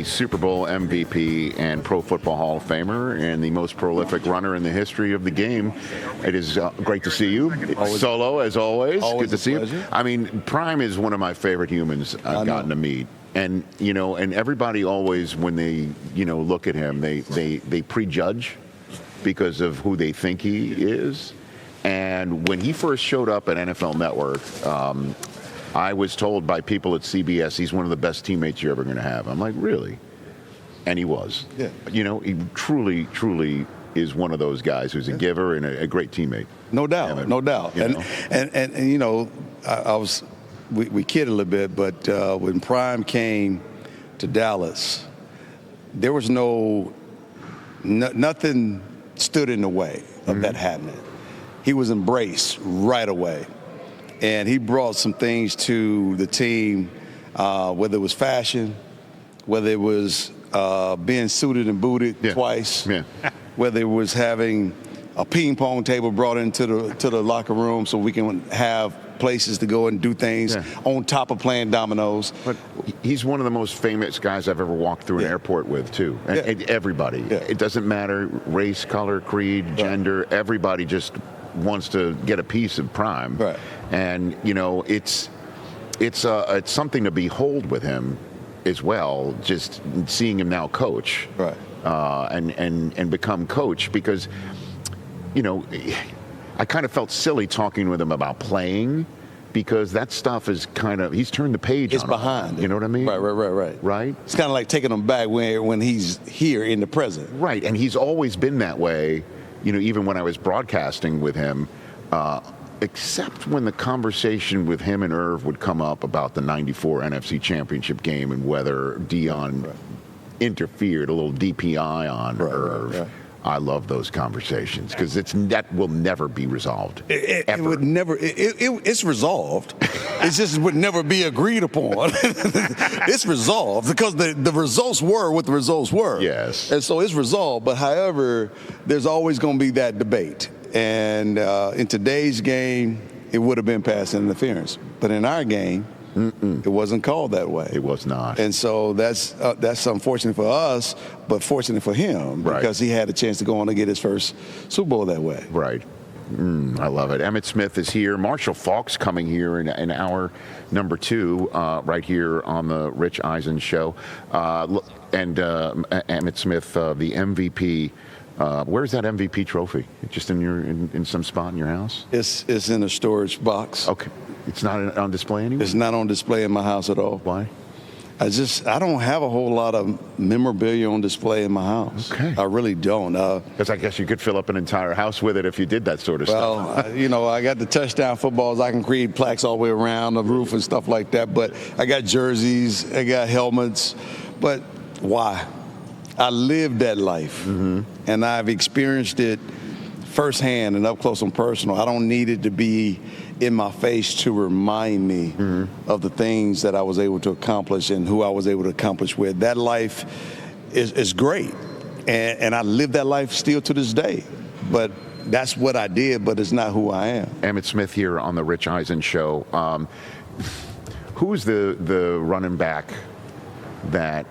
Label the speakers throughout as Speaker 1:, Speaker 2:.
Speaker 1: Super Bowl MVP and Pro Football Hall of Famer and the most prolific runner in the history of the game. It is great to see you. Solo, as always. Good to see you. I mean, Prime is one of my favorite humans I've gotten to meet. And, and everybody always, when they, look at him, they prejudge because of who they think he is. And when he first showed up at NFL Network, I was told by people at CBS he's one of the best teammates you're ever going to have. I'm like, really? And he was. Yeah. He truly, truly is one of those guys who's a giver and a great teammate.
Speaker 2: No doubt, no doubt. We kid a little bit, but when Prime came to Dallas, there was nothing stood in the way of that happening. He was embraced right away. And he brought some things to the team, whether it was fashion, whether it was being suited and booted twice, whether it was having a ping pong table brought into the locker room so we can have places to go and do things on top of playing dominoes.
Speaker 1: But he's one of the most famous guys I've ever walked through an airport with, too. And everybody. Yeah. It doesn't matter race, color, creed, gender. Everybody just wants to get a piece of Prime.
Speaker 2: Right.
Speaker 1: And, it's something to behold with him as well, just seeing him now coach.
Speaker 2: Right.
Speaker 1: And become coach because, I kind of felt silly talking with him about playing because that stuff is he's turned the page
Speaker 2: it's
Speaker 1: on
Speaker 2: behind
Speaker 1: him. You know what I mean?
Speaker 2: Right.
Speaker 1: Right?
Speaker 2: It's kind of like taking him back when he's here in the present.
Speaker 1: Right, and he's always been that way, even when I was broadcasting with him, except when the conversation with him and Irv would come up about the '94 NFC Championship game and whether Deion interfered, a little DPI on Irv. Right. I love those conversations because that will never be resolved.
Speaker 2: It would never. It's resolved. It just would never be agreed upon. It's resolved because the results were what the results were.
Speaker 1: Yes.
Speaker 2: And so it's resolved. But however, there's always going to be that debate. And in today's game, it would have been pass interference. But in our game, it wasn't called that way.
Speaker 1: It was not.
Speaker 2: And so that's unfortunate for us, but fortunate for him because he had a chance to go on to get his first Super Bowl that way.
Speaker 1: Right. I love it. Emmitt Smith is here. Marshall Faulk's coming here in hour number 2 right here on the Rich Eisen Show. And Emmitt Smith, the MVP. Where's that MVP trophy? Just in some spot in your house?
Speaker 2: It's in a storage box.
Speaker 1: Okay. It's not on display anywhere?
Speaker 2: It's not on display in my house at all.
Speaker 1: Why?
Speaker 2: I don't have a whole lot of memorabilia on display in my house.
Speaker 1: Okay.
Speaker 2: I really don't.
Speaker 1: Because I guess you could fill up an entire house with it if you did that sort of stuff.
Speaker 2: Well, I got the touchdown footballs. I can create plaques all the way around the roof and stuff like that. But I got jerseys. I got helmets. But why? I lived that life. And I've experienced it firsthand and up close and personal. I don't need it to be in my face to remind me of the things that I was able to accomplish and who I was able to accomplish with. That life is great. And I live that life still to this day. But that's what I did, but it's not who I am.
Speaker 1: Emmitt Smith here on the Rich Eisen Show. Who's the running back that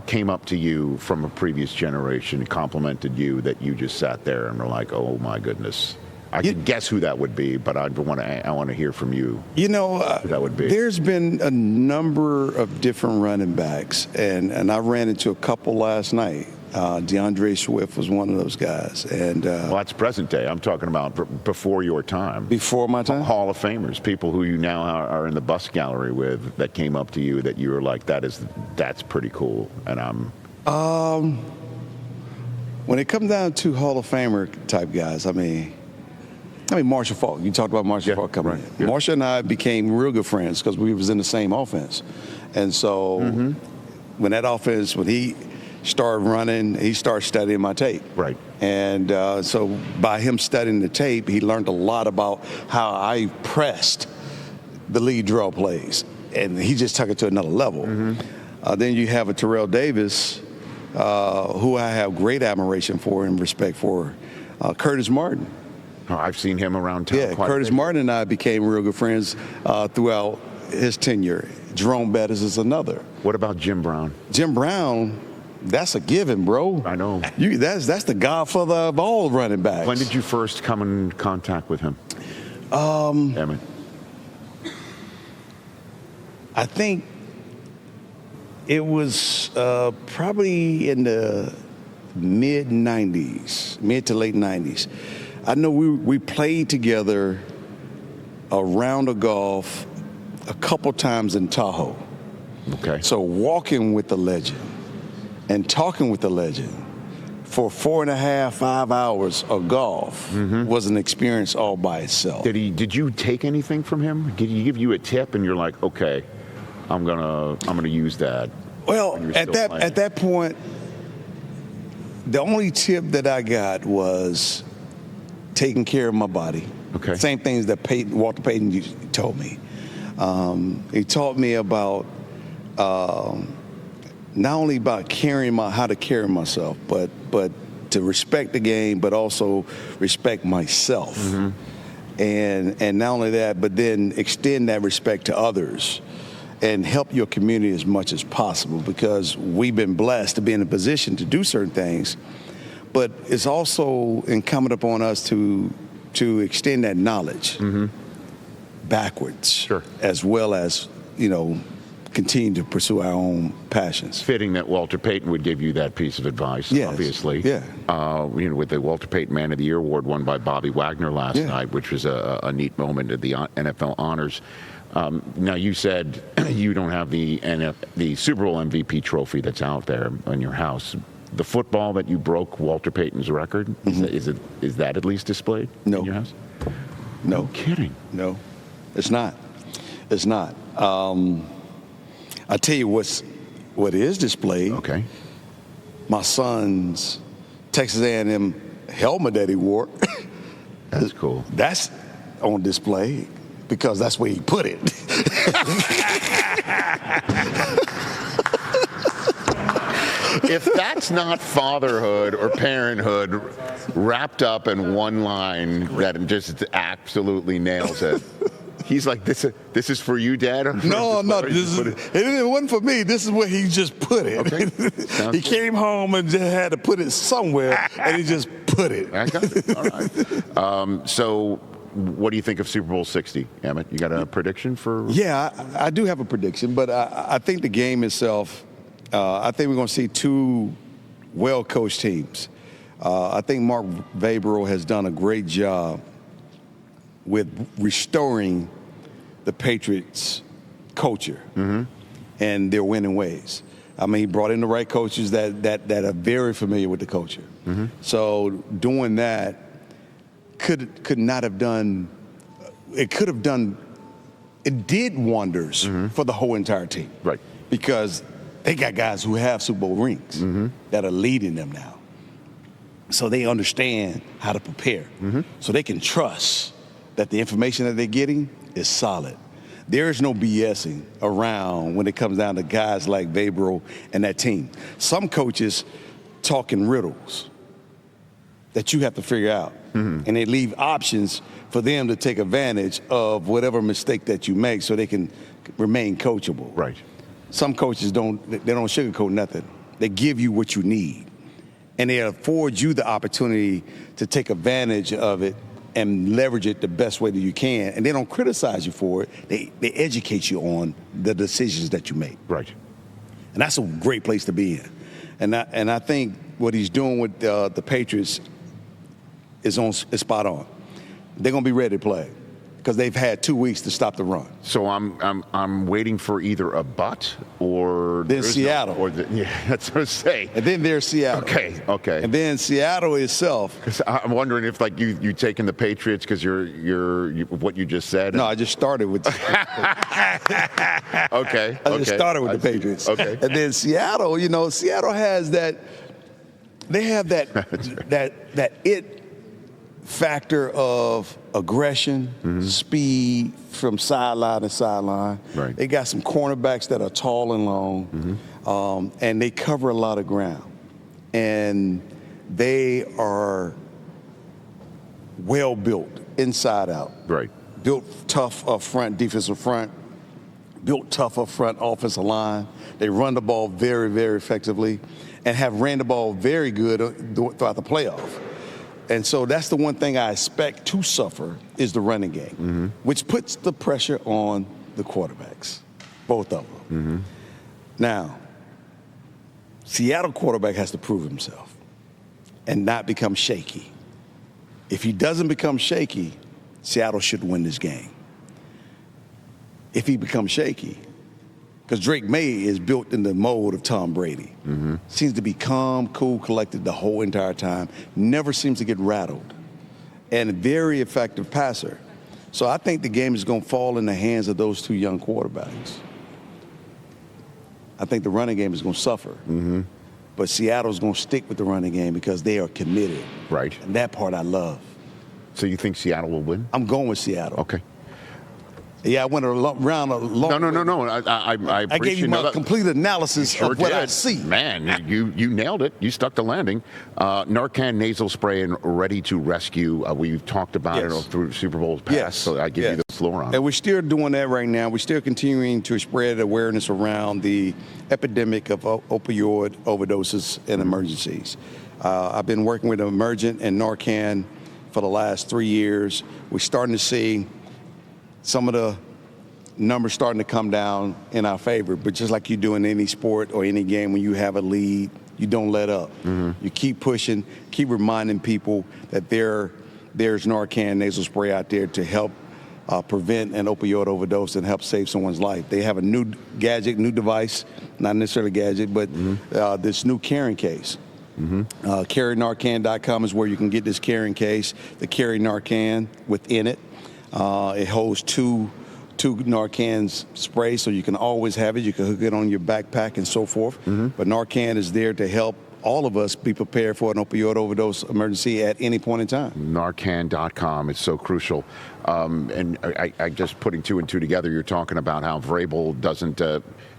Speaker 1: came up to you from a previous generation and complimented you that you just sat there and were like, oh my goodness? I can guess who that would be, but I want to hear from you. Who that would be.
Speaker 2: There's been a number of different running backs, and I ran into a couple last night. DeAndre Swift was one of those guys. And
Speaker 1: well, that's present day. I'm talking about before your time.
Speaker 2: Before my time?
Speaker 1: Hall of Famers, people who you now are in the bus gallery with that came up to you that you were like, that's pretty cool. And
Speaker 2: when it comes down to Hall of Famer type guys, I mean, Marshall Faulk. You talked about Marshall Faulk coming in. Yeah. Marshall and I became real good friends because we was in the same offense. And so when he started running, he started studying my tape.
Speaker 1: Right.
Speaker 2: And so by him studying the tape, he learned a lot about how I pressed the lead draw plays. And he just took it to another level. Then you have a Terrell Davis, who I have great admiration for and respect for, Curtis Martin.
Speaker 1: Oh, I've seen him around town.
Speaker 2: Yeah, Curtis Martin and I became real good friends throughout his tenure. Jerome Bettis is another.
Speaker 1: What about Jim Brown?
Speaker 2: Jim Brown, that's a given, bro.
Speaker 1: I know.
Speaker 2: That's the godfather of all running backs.
Speaker 1: When did you first come in contact with him? Emmitt.
Speaker 2: I think it was probably in the mid to late 90s. I know we played together a round of golf a couple times in Tahoe.
Speaker 1: Okay.
Speaker 2: So walking with the legend and talking with the legend for 4.5, 5 hours of golf was an experience all by itself.
Speaker 1: Did you take anything from him? Did he give you a tip and you're like, okay, I'm gonna use that?
Speaker 2: Well, at that point, the only tip that I got was taking care of my body.
Speaker 1: Okay.
Speaker 2: Same things that Walter Payton told me. He taught me about not only about how to carry myself, but to respect the game, but also respect myself. And not only that, but then extend that respect to others and help your community as much as possible, because we've been blessed to be in a position to do certain things, but it's also incumbent upon us to extend that knowledge backwards,
Speaker 1: sure,
Speaker 2: as well as, continue to pursue our own passions.
Speaker 1: Fitting that Walter Payton would give you that piece of advice,
Speaker 2: yes,
Speaker 1: obviously.
Speaker 2: Yeah.
Speaker 1: With the Walter Payton Man of the Year award won by Bobby Wagner last night, which was a neat moment at the NFL honors. Now, you said you don't have the Super Bowl MVP trophy that's out there in your house. The football that you broke Walter Payton's record, is that at least displayed in your house?
Speaker 2: No.
Speaker 1: No kidding.
Speaker 2: No, it's not. It's not. I tell you what is displayed.
Speaker 1: Okay.
Speaker 2: My son's Texas A&M helmet that he wore.
Speaker 1: That's cool.
Speaker 2: That's on display because that's where he put it.
Speaker 1: If that's not fatherhood or parenthood wrapped up in one line that just absolutely nails it. He's like, this is for you, Dad?
Speaker 2: No, it wasn't for me. This is where he just put it.
Speaker 1: Okay.
Speaker 2: He came home and just had to put it somewhere, and he just put it.
Speaker 1: I got it. All right. So what do you think of Super Bowl 60, Emmitt? You got a prediction for?
Speaker 2: Yeah, I do have a prediction, but I think the game itself, I think we're going to see two well-coached teams. I think Mark Vabro has done a great job with restoring the Patriots' culture and their winning ways. I mean, he brought in the right coaches that are very familiar with the culture. So doing that could not have done. It could have done. It did wonders for the whole entire team.
Speaker 1: Right.
Speaker 2: Because they got guys who have Super Bowl rings that are leading them now. So they understand how to prepare. So they can trust that the information that they're getting is solid. There is no BSing around when it comes down to guys like Vabro and that team. Some coaches talk in riddles that you have to figure out. And they leave options for them to take advantage of whatever mistake that you make so they can remain coachable.
Speaker 1: Right.
Speaker 2: Some coaches don't sugarcoat nothing. They give you what you need. And they afford you the opportunity to take advantage of it and leverage it the best way that you can. And they don't criticize you for it. They educate you on the decisions that you make.
Speaker 1: Right.
Speaker 2: And that's a great place to be in. And I think what he's doing with the Patriots is spot on. They're going to be ready to play because they've had 2 weeks to stop the run.
Speaker 1: So I'm waiting for either a but or
Speaker 2: then Seattle.
Speaker 1: That's what I say.
Speaker 2: And then there's Seattle.
Speaker 1: Okay.
Speaker 2: And then Seattle itself.
Speaker 1: Because I'm wondering if like you taking the Patriots because you're what you just said.
Speaker 2: No, I just started with.
Speaker 1: Okay.
Speaker 2: I just started with the Patriots.
Speaker 1: Okay.
Speaker 2: And then Seattle. Seattle has that. They have that it factor of aggression, speed from sideline to sideline.
Speaker 1: Right.
Speaker 2: They got some cornerbacks that are tall and long, and they cover a lot of ground. And they are well built inside out.
Speaker 1: Right.
Speaker 2: Built tough up front, defensive front, built tough up front offensive line. They run the ball very, very effectively and have ran the ball very good throughout the playoff. And so that's the one thing I expect to suffer is the running game, which puts the pressure on the quarterbacks, both of them. Now, Seattle quarterback has to prove himself and not become shaky. If he doesn't become shaky, Seattle should win this game. If he becomes shaky, because Drake May is built in the mold of Tom Brady. Seems to be calm, cool, collected the whole entire time. Never seems to get rattled. And a very effective passer. So I think the game is going to fall in the hands of those two young quarterbacks. I think the running game is going to suffer. But Seattle's going to stick with the running game because they are committed.
Speaker 1: Right.
Speaker 2: And that part I love.
Speaker 1: So you think Seattle will win?
Speaker 2: I'm going with Seattle.
Speaker 1: Okay.
Speaker 2: Yeah, I went around a long.
Speaker 1: No. I
Speaker 2: gave you my complete analysis of what I see.
Speaker 1: Man, you nailed it. You stuck the landing. Narcan nasal spray and ready to rescue. We've talked about it through Super Bowls past, so I give you the floor on it.
Speaker 2: And we're still doing that right now. We're still continuing to spread awareness around the epidemic of opioid overdoses and emergencies. I've been working with Emergent and Narcan for the last 3 years. We're starting to see some of the numbers starting to come down in our favor, but just like you do in any sport or any game, when you have a lead, you don't let up. You keep pushing, keep reminding people that there's Narcan nasal spray out there to help prevent an opioid overdose and help save someone's life. They have a new gadget, new device, not necessarily a gadget, but this new carrying case. CarryNarcan.com is where you can get this carrying case, the Carry Narcan within it. It holds two Narcan spray, so you can always have it. You can hook it on your backpack and so forth. But Narcan is there to help all of us be prepared for an opioid overdose emergency at any point in time.
Speaker 1: Narcan.com is so crucial. And I just putting two and two together, you're talking about how Vrabel doesn't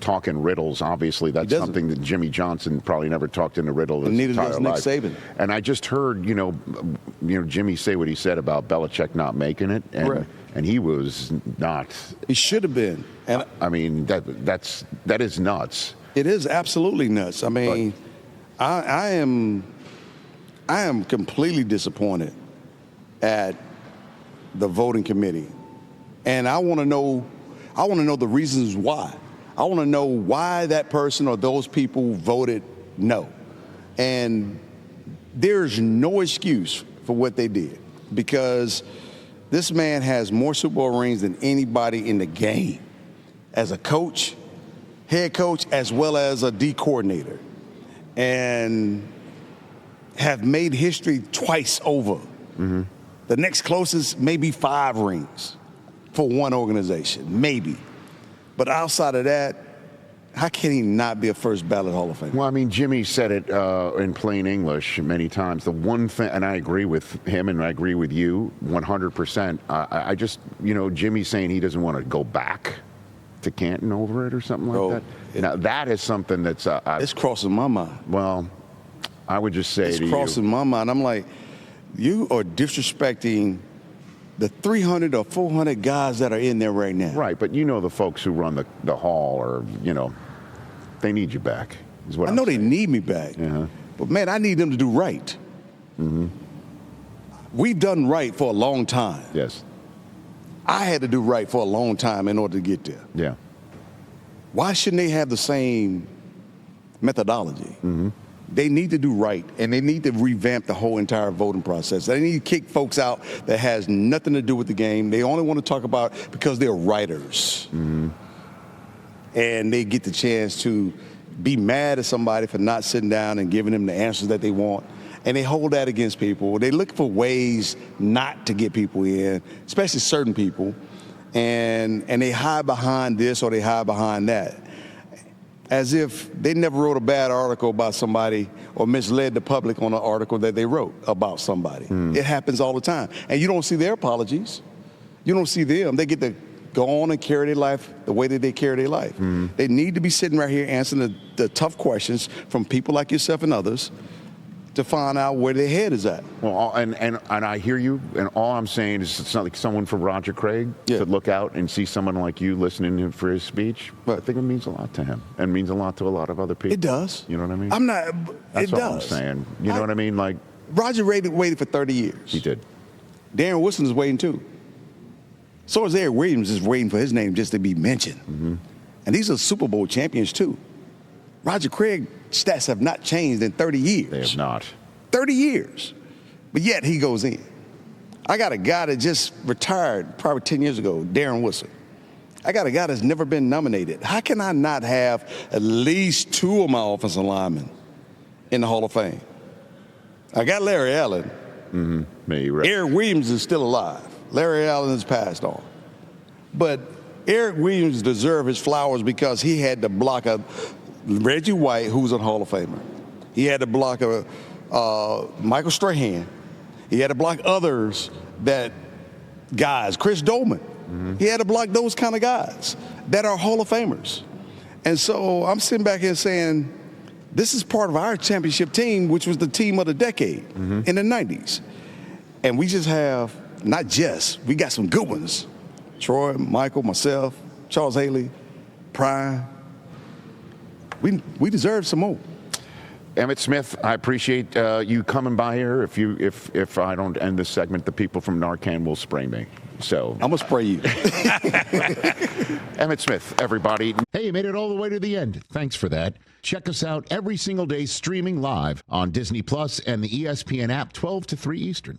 Speaker 1: talk in riddles. Obviously, that's something that Jimmy Johnson probably never talked in a riddle his
Speaker 2: neither
Speaker 1: entire
Speaker 2: does Nick
Speaker 1: life.
Speaker 2: Saban.
Speaker 1: And I just heard, Jimmy say what he said about Belichick not making it. And he was not.
Speaker 2: He should have been. And
Speaker 1: I mean, that is nuts.
Speaker 2: It is absolutely nuts. I mean, I am completely disappointed at the voting committee, and I want to know the reasons why. I want to know why that person or those people voted no, and there's no excuse for what they did because this man has more Super Bowl rings than anybody in the game, as a coach, head coach, as well as a D coordinator, and have made history twice over. The next closest may be 5 rings for one organization, maybe. But outside of that, how can he not be a first ballot Hall of Famer?
Speaker 1: Well, I mean, Jimmy said it in plain English many times. The one thing, and I agree with him and I agree with you 100%. I just, Jimmy's saying he doesn't want to go back to Canton over it or something like that. Now, that is something that's...
Speaker 2: it's crossing my mind.
Speaker 1: Well, I would just say
Speaker 2: it's crossing my mind. I'm like, you are disrespecting the 300 or 400 guys that are in there right now.
Speaker 1: Right, but the folks who run the hall or, they need you back, is what
Speaker 2: I know. They need me back. But, man, I need them to do right. We've done right for a long time.
Speaker 1: Yes.
Speaker 2: I had to do right for a long time in order to get there.
Speaker 1: Yeah.
Speaker 2: Why shouldn't they have the same methodology? They need to do right, and they need to revamp the whole entire voting process. They need to kick folks out that has nothing to do with the game. They only want to talk about it because they're writers. And they get the chance to be mad at somebody for not sitting down and giving them the answers that they want. And they hold that against people. They look for ways not to get people in, especially certain people. And they hide behind this or they hide behind that, as if they never wrote a bad article about somebody or misled the public on an article that they wrote about somebody. It happens all the time. And you don't see their apologies. You don't see them. They get to go on and carry their life the way that they carry their life. They need to be sitting right here answering the tough questions from people like yourself and others to find out where their head is at.
Speaker 1: Well, and I hear you, and all I'm saying is it's not like someone for Roger Craig to look out and see someone like you listening for his speech. But I think it means a lot to him, and means a lot to a lot of other people.
Speaker 2: It does.
Speaker 1: You know what I mean?
Speaker 2: I'm not.
Speaker 1: That's
Speaker 2: it
Speaker 1: all
Speaker 2: does.
Speaker 1: I'm saying. You know what I mean? Like
Speaker 2: Roger waited for 30 years.
Speaker 1: He did.
Speaker 2: Darren Woodson is waiting too. So is Eric Williams is waiting for his name just to be mentioned.
Speaker 1: Mm-hmm.
Speaker 2: And these are Super Bowl champions too. Roger Craig stats have not changed in 30 years.
Speaker 1: They have not.
Speaker 2: 30 years. But yet he goes in. I got a guy that just retired probably 10 years ago, Darren Woodson. I got a guy that's never been nominated. How can I not have at least 2 of my offensive linemen in the Hall of Fame? I got Larry Allen.
Speaker 1: Mm-hmm. Maybe right.
Speaker 2: Eric Williams is still alive. Larry Allen has passed on. But Eric Williams deserved his flowers because he had to block a Reggie White, who's a Hall of Famer. He had to block a Michael Strahan. He had to block others guys, Chris Dolman. Mm-hmm. He had to block those kind of guys that are Hall of Famers. And so I'm sitting back here saying, this is part of our championship team, which was the team of the decade in the 90s. And we just have, we got some good ones. Troy, Michael, myself, Charles Haley, Prime. We deserve some more.
Speaker 1: Emmitt Smith, I appreciate you coming by here. If I don't end this segment, the people from Narcan will spray me. So
Speaker 2: I'm gonna spray you.
Speaker 1: Emmitt Smith, everybody.
Speaker 3: Hey, you made it all the way to the end. Thanks for that. Check us out every single day streaming live on Disney Plus and the ESPN app 12 to 3 Eastern.